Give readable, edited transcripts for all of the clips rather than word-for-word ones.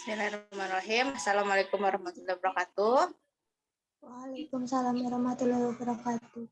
Bismillahirrahmanirrahim. Assalamualaikum warahmatullahi wabarakatuh. Waalaikumsalam warahmatullahi wabarakatuh.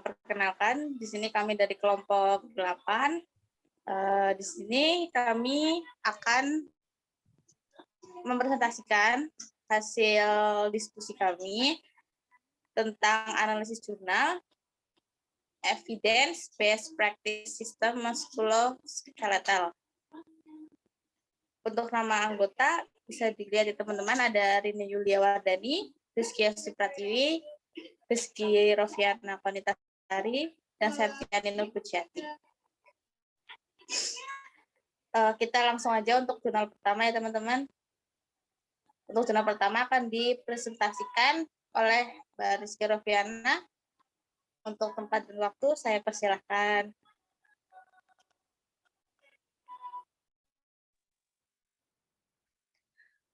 Perkenalkan, di sini kami dari kelompok 8. Di sini kami akan mempresentasikan hasil diskusi kami tentang analisis jurnal Evidence Based Practice System Musculoskeletal. Untuk nama anggota bisa dilihat di teman-teman, ada Rini Yulia Wardani, Rizky Yasti Pratiwi, Rizky Rofiana Panitasari, dan Septiani Nur Pujiati. Kita langsung aja untuk jurnal pertama ya teman-teman. Untuk jurnal pertama akan dipresentasikan oleh Mbak Rizky Rofiana. Untuk tempat dan waktu saya persilahkan.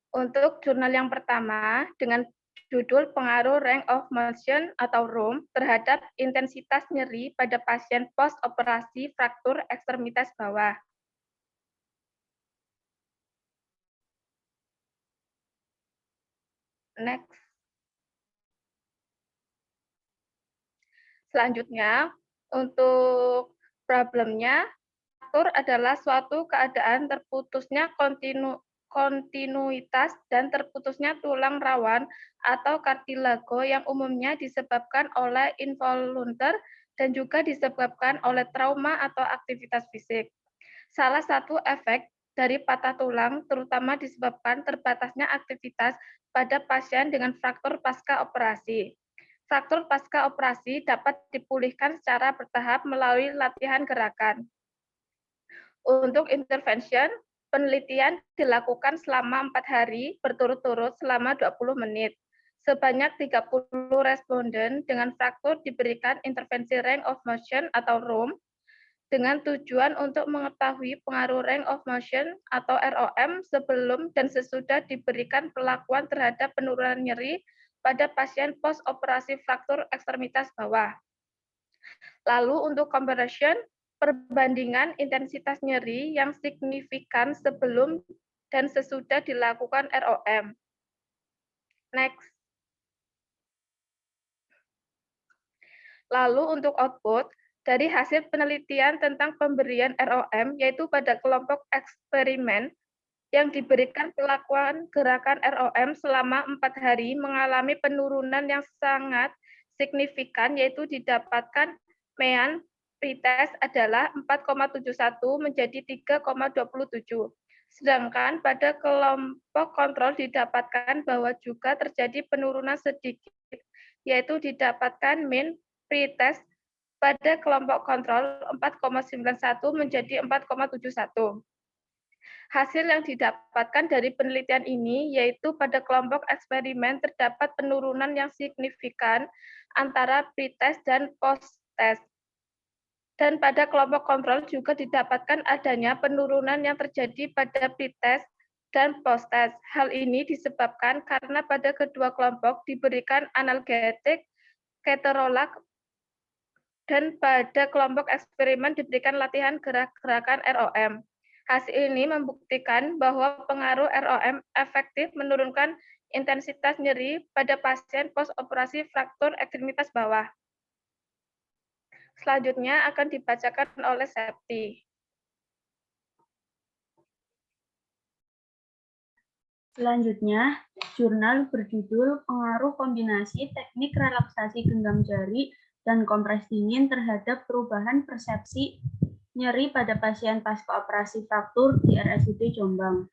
Untuk jurnal yang pertama dengan judul pengaruh range of motion atau ROM terhadap intensitas nyeri pada pasien post-operasi fraktur ekstremitas bawah. Next. Selanjutnya, untuk problemnya, fraktur adalah suatu keadaan terputusnya kontinuitas dan terputusnya tulang rawan atau kartilago yang umumnya disebabkan oleh involuntar dan juga disebabkan oleh trauma atau aktivitas fisik. Salah satu efek dari patah tulang terutama disebabkan terbatasnya aktivitas pada pasien dengan fraktur pasca operasi. Fraktur pasca operasi dapat dipulihkan secara bertahap melalui latihan gerakan. Untuk intervention, penelitian dilakukan selama 4 hari berturut-turut selama 20 menit. Sebanyak 30 responden dengan fraktur diberikan intervensi range of motion atau ROM dengan tujuan untuk mengetahui pengaruh range of motion atau ROM sebelum dan sesudah diberikan perlakuan terhadap penurunan nyeri pada pasien post-operasi fraktur ekstremitas bawah. Lalu untuk comparison, perbandingan intensitas nyeri yang signifikan sebelum dan sesudah dilakukan ROM. Next. Lalu untuk output, dari hasil penelitian tentang pemberian ROM, yaitu pada kelompok eksperimen yang diberikan perlakuan gerakan ROM selama 4 hari mengalami penurunan yang sangat signifikan, yaitu didapatkan mean pretest adalah 4,71 menjadi 3,27. Sedangkan pada kelompok kontrol didapatkan bahwa juga terjadi penurunan sedikit, yaitu didapatkan mean pretest pada kelompok kontrol 4,91 menjadi 4,71. Hasil yang didapatkan dari penelitian ini yaitu pada kelompok eksperimen terdapat penurunan yang signifikan antara pretest dan post-test. Dan pada kelompok kontrol juga didapatkan adanya penurunan yang terjadi pada pretest dan post-test. Hal ini disebabkan karena pada kedua kelompok diberikan analgetik keterolak dan pada kelompok eksperimen diberikan latihan gerak-gerakan ROM. Hasil ini membuktikan bahwa pengaruh ROM efektif menurunkan intensitas nyeri pada pasien post-operasi fraktur ekstremitas bawah. Selanjutnya akan dibacakan oleh Septi. Selanjutnya, jurnal berjudul Pengaruh Kombinasi Teknik Relaksasi Genggam Jari dan Kompres Dingin terhadap Perubahan Persepsi Nyeri pada Pasien Pasca Operasi Fraktur di RSUD Jombang.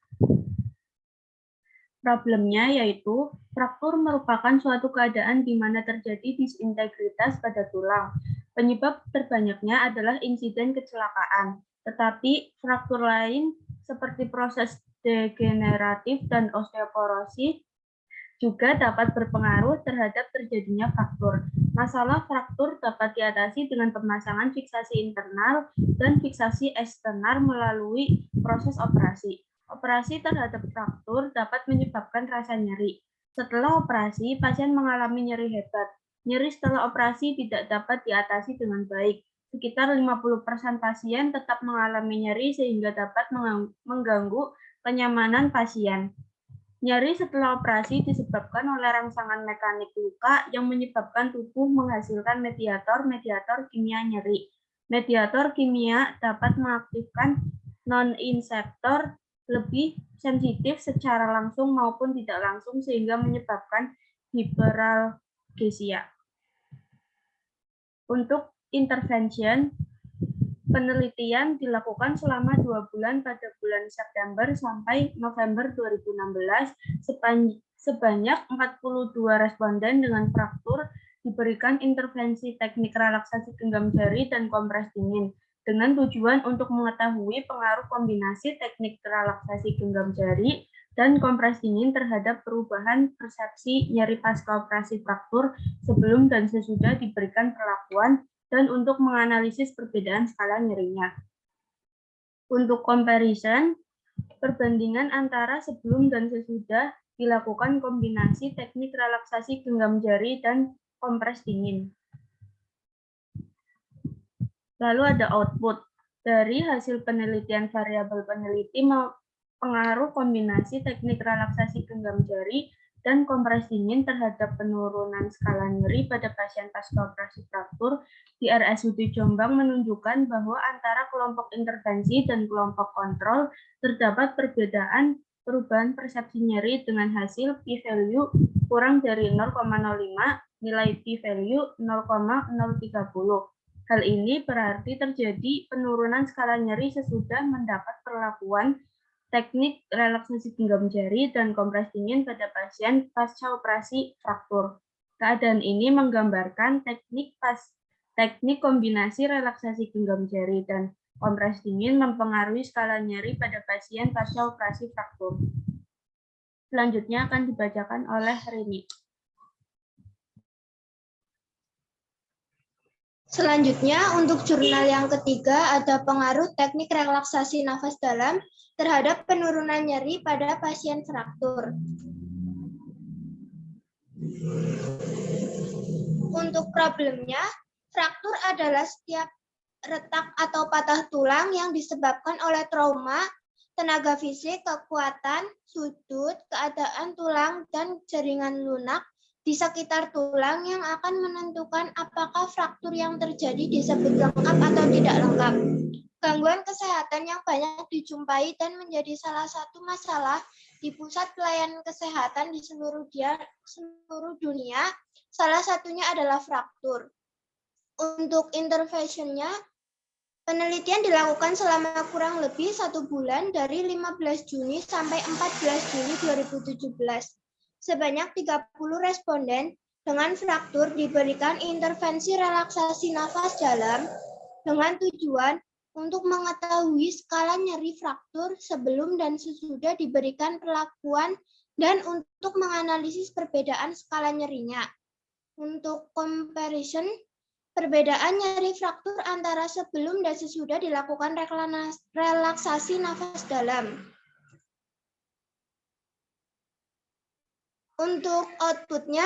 Problemnya yaitu, fraktur merupakan suatu keadaan di mana terjadi disintegritas pada tulang. Penyebab terbanyaknya adalah insiden kecelakaan, tetapi fraktur lain seperti proses degeneratif dan osteoporosis juga dapat berpengaruh terhadap terjadinya fraktur. Masalah fraktur dapat diatasi dengan pemasangan fiksasi internal dan fiksasi eksternal melalui proses operasi. Operasi terhadap fraktur dapat menyebabkan rasa nyeri. Setelah operasi, pasien mengalami nyeri hebat. Nyeri setelah operasi tidak dapat diatasi dengan baik. Sekitar 50% pasien tetap mengalami nyeri sehingga dapat mengganggu Penyamanan pasien. Nyeri setelah operasi disebabkan oleh rangsangan mekanik luka yang menyebabkan tubuh menghasilkan mediator kimia nyeri. Mediator kimia dapat mengaktifkan non-inseptor lebih sensitif secara langsung maupun tidak langsung sehingga menyebabkan hiperalgesia. Untuk intervention, penelitian dilakukan selama 2 bulan pada bulan September sampai November 2016. Sebanyak 42 responden dengan fraktur diberikan intervensi teknik relaksasi genggam jari dan kompres dingin dengan tujuan untuk mengetahui pengaruh kombinasi teknik relaksasi genggam jari dan kompres dingin terhadap perubahan persepsi nyeri pasca operasi fraktur sebelum dan sesudah diberikan perlakuan dan untuk menganalisis perbedaan skala nyerinya. Untuk comparison, perbandingan antara sebelum dan sesudah dilakukan kombinasi teknik relaksasi genggam jari dan kompres dingin. Lalu ada output. Dari hasil penelitian variabel peneliti pengaruh kombinasi teknik relaksasi genggam jari dan kompres dingin terhadap penurunan skala nyeri pada pasien pasca operasi fraktur di RSUD Jombang menunjukkan bahwa antara kelompok intervensi dan kelompok kontrol terdapat perbedaan perubahan persepsi nyeri dengan hasil p-value kurang dari 0,05, nilai p-value 0,030. Hal ini berarti terjadi penurunan skala nyeri sesudah mendapat perlakuan teknik relaksasi genggam jari dan kompres dingin pada pasien pasca operasi fraktur. Keadaan ini menggambarkan teknik kombinasi relaksasi genggam jari dan kompres dingin mempengaruhi skala nyeri pada pasien pasca operasi fraktur. Selanjutnya akan dibacakan oleh Rini. Selanjutnya, untuk jurnal yang ketiga ada pengaruh teknik relaksasi nafas dalam terhadap penurunan nyeri pada pasien fraktur. Untuk problemnya, fraktur adalah setiap retak atau patah tulang yang disebabkan oleh trauma, tenaga fisik, kekuatan, sudut, keadaan tulang, dan jaringan lunak di sekitar tulang yang akan menentukan apakah fraktur yang terjadi disebut lengkap atau tidak lengkap. Gangguan kesehatan yang banyak dijumpai dan menjadi salah satu masalah di pusat pelayanan kesehatan di seluruh dunia, salah satunya adalah fraktur. Untuk interventionnya, penelitian dilakukan selama kurang lebih 1 bulan dari 15 Juni sampai 14 Juli 2017. Sebanyak 30 responden dengan fraktur diberikan intervensi relaksasi nafas dalam dengan tujuan untuk mengetahui skala nyeri fraktur sebelum dan sesudah diberikan perlakuan dan untuk menganalisis perbedaan skala nyerinya. Untuk comparison, perbedaan nyeri fraktur antara sebelum dan sesudah dilakukan relaksasi nafas dalam. Untuk outputnya,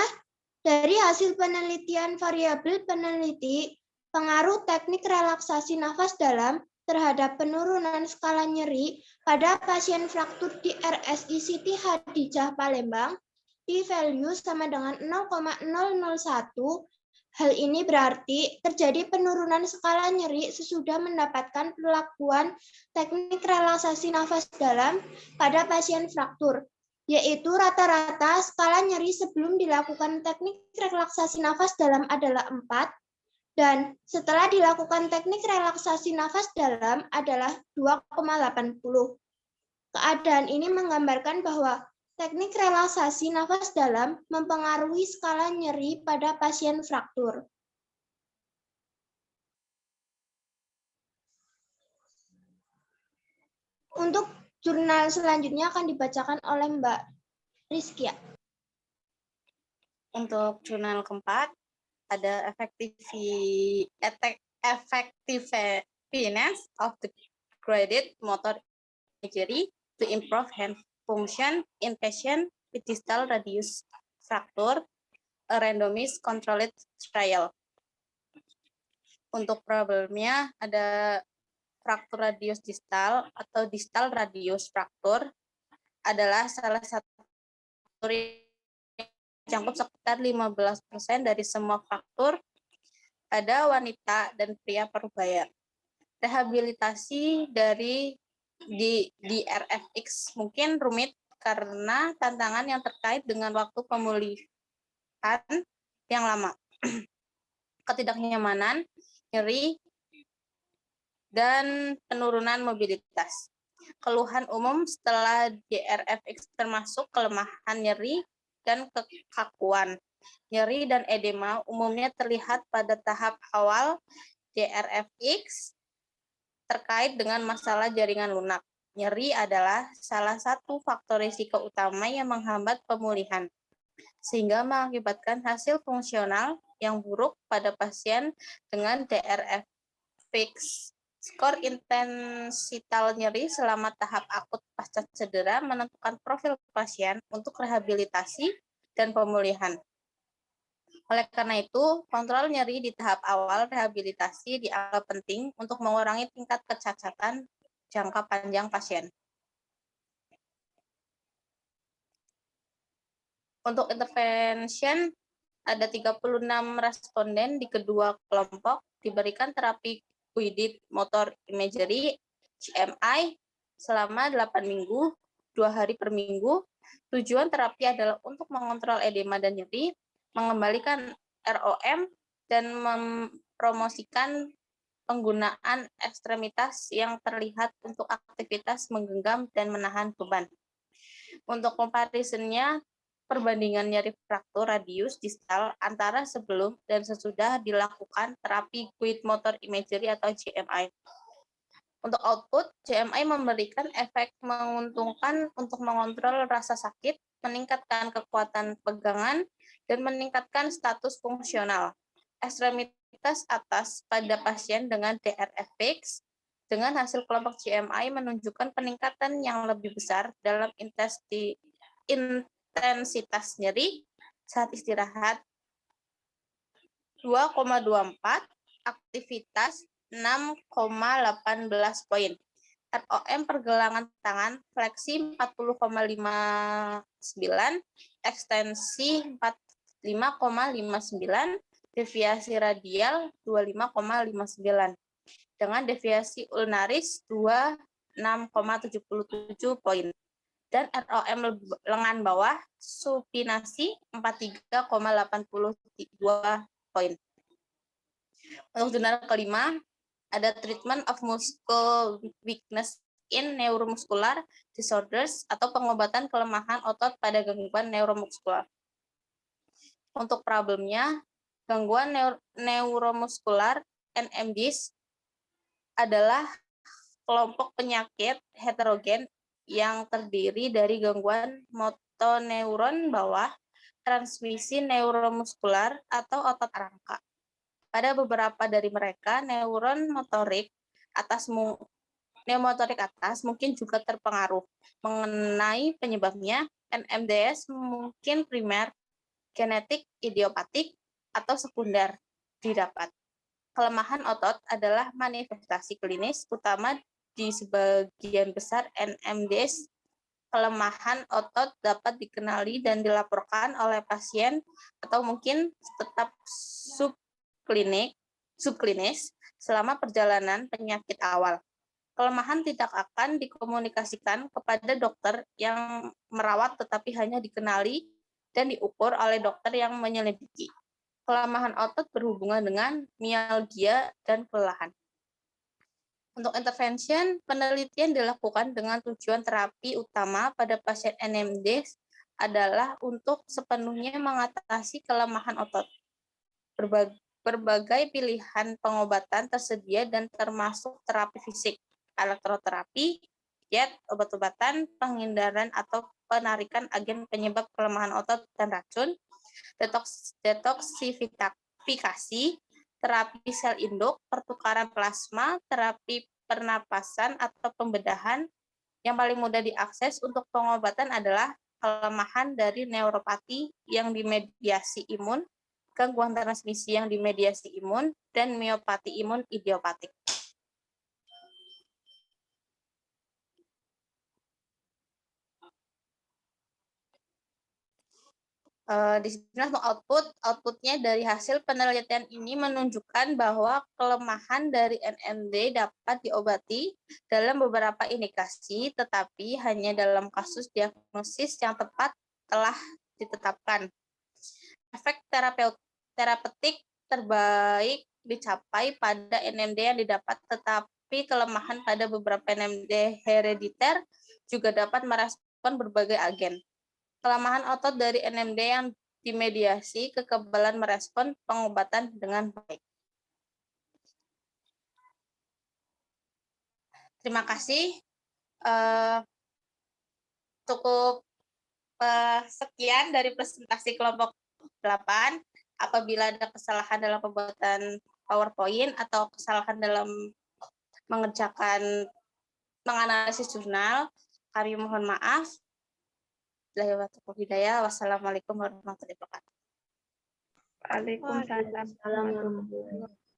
dari hasil penelitian variabel peneliti, pengaruh teknik relaksasi nafas dalam terhadap penurunan skala nyeri pada pasien fraktur di RSI Siti Hadijah Palembang, p-value sama dengan 0,001. Hal ini berarti terjadi penurunan skala nyeri sesudah mendapatkan perlakuan teknik relaksasi nafas dalam pada pasien fraktur, yaitu rata-rata skala nyeri sebelum dilakukan teknik relaksasi nafas dalam adalah 4, dan setelah dilakukan teknik relaksasi nafas dalam adalah 2,80. Keadaan ini menggambarkan bahwa teknik relaksasi nafas dalam mempengaruhi skala nyeri pada pasien fraktur. Untuk jurnal selanjutnya akan dibacakan oleh Mbak Rizkia. Untuk jurnal keempat, ada effectiveness of the graded motor injury to improve hand function in patient with distal radius fracture, a randomized controlled trial. Untuk problemnya ada fraktur radius distal atau distal radius fraktur adalah salah satu yang mencakup sekitar 15% dari semua fraktur pada wanita dan pria parubaya. Rehabilitasi di RFX mungkin rumit karena tantangan yang terkait dengan waktu pemulihan yang lama, ketidaknyamanan, nyeri, dan penurunan mobilitas. Keluhan umum setelah DRFX termasuk kelemahan nyeri dan kekakuan. Nyeri dan edema umumnya terlihat pada tahap awal DRFX terkait dengan masalah jaringan lunak. Nyeri adalah salah satu faktor risiko utama yang menghambat pemulihan, sehingga mengakibatkan hasil fungsional yang buruk pada pasien dengan DRFX. Skor intensitas nyeri selama tahap akut pasca cedera menentukan profil pasien untuk rehabilitasi dan pemulihan. Oleh karena itu, kontrol nyeri di tahap awal rehabilitasi dianggap penting untuk mengurangi tingkat kecacatan jangka panjang pasien. Untuk intervention, ada 36 responden di kedua kelompok diberikan terapi guided motor imagery GMI selama 8 minggu, 2 hari per minggu. Tujuan terapi adalah untuk mengontrol edema dan nyeri, mengembalikan ROM, dan mempromosikan penggunaan ekstremitas yang terlihat untuk aktivitas menggenggam dan menahan beban. Untuk comparisonnya, perbandingan nyeri fraktur radius distal antara sebelum dan sesudah dilakukan terapi guided motor imagery atau GMI. Untuk output, GMI memberikan efek menguntungkan untuk mengontrol rasa sakit, meningkatkan kekuatan pegangan, dan meningkatkan status fungsional. Ekstremitas atas pada pasien dengan DRFX dengan hasil kelompok GMI menunjukkan peningkatan yang lebih besar dalam intensitas nyeri saat istirahat 2,24, aktivitas 6,18 poin. ROM pergelangan tangan fleksi 40,59, ekstensi 45,59, deviasi radial 25,59. Dengan deviasi ulnaris 26,77 poin. Dan ROM lengan bawah supinasi 43,82 poin. Untuk jurnal kelima, ada treatment of muscle weakness in neuromuscular disorders atau pengobatan kelemahan otot pada gangguan neuromuskular. Untuk problemnya, gangguan neuromuskular NMDs adalah kelompok penyakit heterogen yang terdiri dari gangguan motoneuron bawah, transmisi neuromuskular, atau otot rangka. Pada beberapa dari mereka, neuron motorik atas mungkin juga terpengaruh. Mengenai penyebabnya, NMDS mungkin primer, genetik, idiopatik, atau sekunder didapat. Kelemahan otot adalah manifestasi klinis utama di sebagian besar NMDs. Kelemahan otot dapat dikenali dan dilaporkan oleh pasien atau mungkin tetap subklinis selama perjalanan penyakit awal. Kelemahan tidak akan dikomunikasikan kepada dokter yang merawat tetapi hanya dikenali dan diukur oleh dokter yang menyelidiki. Kelemahan otot berhubungan dengan mialgia dan kelelahan. Untuk intervention, penelitian dilakukan dengan tujuan terapi utama pada pasien NMD adalah untuk sepenuhnya mengatasi kelemahan otot. Berbagai pilihan pengobatan tersedia dan termasuk terapi fisik, elektroterapi, diet, obat-obatan, penghindaran atau penarikan agen penyebab kelemahan otot dan racun, detoksifikasi, terapi sel induk, pertukaran plasma, terapi pernapasan atau pembedahan. Yang paling mudah diakses untuk pengobatan adalah kelemahan dari neuropati yang dimediasi imun, gangguan transmisi yang dimediasi imun, dan miopati imun idiopatik. Di sini untuk outputnya dari hasil penelitian ini menunjukkan bahwa kelemahan dari NMD dapat diobati dalam beberapa indikasi, tetapi hanya dalam kasus diagnosis yang tepat telah ditetapkan. Efek terapeutik terbaik dicapai pada NMD yang didapat, tetapi kelemahan pada beberapa NMD herediter juga dapat merespon berbagai agen. Kelemahan otot dari NMD yang dimediasi kekebalan merespon pengobatan dengan baik. Terima kasih. Cukup sekian dari presentasi kelompok 8. Apabila ada kesalahan dalam pembuatan PowerPoint atau kesalahan dalam menganalisis jurnal, kami mohon maaf. Wassalamualaikum warahmatullahi wabarakatuh. Waalaikumsalam. Waalaikumsalam warahmatullahi wabarakatuh.